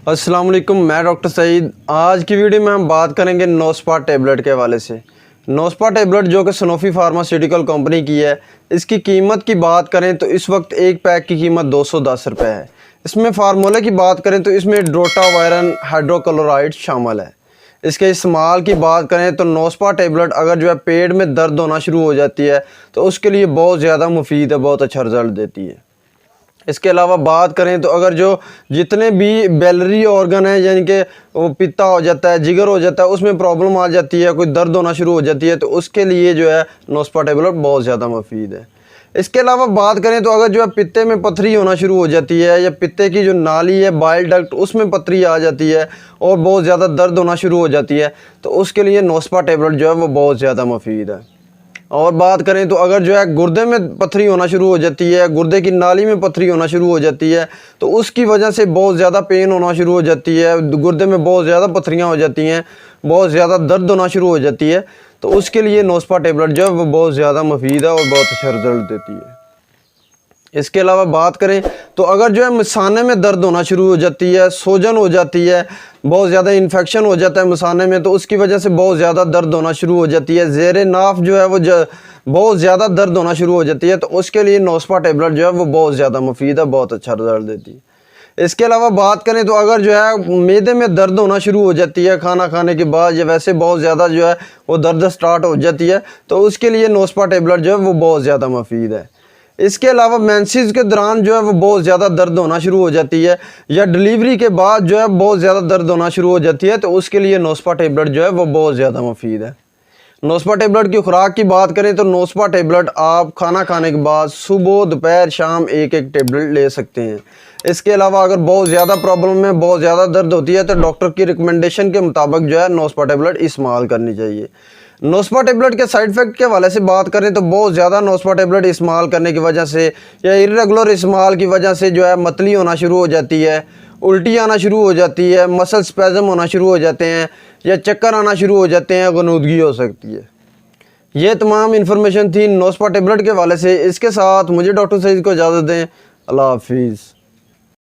अस्सलाम वालेकुम, मैं डॉक्टर सईद। आज की वीडियो में हम बात करेंगे नोस्पा टैबलेट के हवाले से। नोस्पा टैबलेट जो कि सनोफी फार्मास्यूटिकल कंपनी की है, इसकी कीमत की बात करें तो इस वक्त एक पैक की कीमत 210 रुपये है। इसमें फार्मूले की बात करें तो इसमें ड्रोटावायरन हाइड्रोक्लोराइड शामिल है। इसके इस्तेमाल की बात करें तो नोस्पा टैबलेट अगर जो है पेट में दर्द होना शुरू हो जाती है तो उसके लिए बहुत ज़्यादा मुफीद है, बहुत अच्छा रिज़ल्ट देती है। इसके अलावा बात करें तो अगर जो जितने भी बैलरी ऑर्गन है, यानी कि वो पित्ता हो जाता है, जिगर हो जाता है, उसमें प्रॉब्लम आ जाती है, कोई दर्द होना शुरू हो जाती है, तो उसके लिए जो है नोस्पा टैबलेट बहुत ज़्यादा मुफीद है। इसके अलावा बात करें तो अगर जो है पित्ते में पथरी होना शुरू हो जाती है या पित्ते की जो नाली है बाइल डक्ट उसमें पथरी आ जाती है और बहुत ज़्यादा दर्द होना शुरू हो जाती है, तो उसके लिए नोस्पा टैबलेट जो है वो बहुत ज़्यादा मुफीद है। और बात करें तो अगर जो है गुर्दे में पथरी होना शुरू हो जाती है, गुर्दे की नाली में पथरी होना शुरू हो जाती है, तो उसकी वजह से बहुत ज़्यादा पेन होना शुरू हो जाती है, गुर्दे में बहुत ज़्यादा पथरियाँ हो जाती हैं, बहुत ज़्यादा दर्द होना शुरू हो जाती है, तो उसके लिए नोस्पा टैबलेट जो है वो बहुत ज़्यादा मुफीद है और बहुत अच्छा रिजल्ट देती है। इसके अलावा बात करें तो अगर जो है मसाने में दर्द होना शुरू हो जाती है, सोजन हो जाती है, बहुत ज़्यादा इन्फेक्शन हो जाता है मसाने में, तो उसकी वजह से बहुत ज़्यादा दर्द होना शुरू हो जाती है, ज़ेरे नाफ जो है वो बहुत ज़्यादा दर्द होना शुरू हो जाती है, तो उसके लिए नोस्पा टैबलेट जो है वो बहुत ज़्यादा मुफीद है, बहुत अच्छा रिजल्ट देती है। इसके अलावा बात करें तो अगर जो है मैदे में दर्द होना शुरू हो जाती है खाना खाने के बाद, या वैसे बहुत ज़्यादा जो है वो दर्द स्टार्ट हो जाती है, तो उसके लिए नोस्पा टैबलेट जो है वो बहुत ज़्यादा मुफीद है। इसके अलावा मेंसेस के दौरान जो है वो बहुत ज़्यादा दर्द होना शुरू हो जाती है, या डिलीवरी के बाद जो है बहुत ज़्यादा दर्द होना शुरू हो जाती है, तो उसके लिए नोस्पा टैबलेट जो है वो बहुत ज़्यादा मुफीद है। नोस्पा टैबलेट की खुराक की बात करें तो नोस्पा टैबलेट आप खाना खाने के बाद सुबह दोपहर शाम एक एक टैबलेट ले सकते हैं। इसके अलावा अगर बहुत ज़्यादा प्रॉब्लम में बहुत ज़्यादा दर्द होती है तो डॉक्टर की रिकमेंडेशन के मुताबिक जो है नोस्पा टैबलेट इस्तेमाल करनी चाहिए। नोस्पा टैबलेट के साइड इफ़ेक्ट के हवाले से बात करें तो बहुत ज़्यादा नोस्पा टैबलेट इस्तेमाल करने की वजह से या इर्रेगुलर इस्तेमाल की वजह से जो है मतली होना शुरू हो जाती है, उल्टी आना शुरू हो जाती है, मसल स्पैज़म होना शुरू हो जाते हैं, या चक्कर आना शुरू हो जाते हैं, गनूदगी हो सकती है। ये तमाम इन्फॉर्मेशन थी नोस्पा टैबलेट के हवाले से। इसके साथ मुझे डॉक्टर सईद को इजाज़त दें। अल्लाह हाफिज़।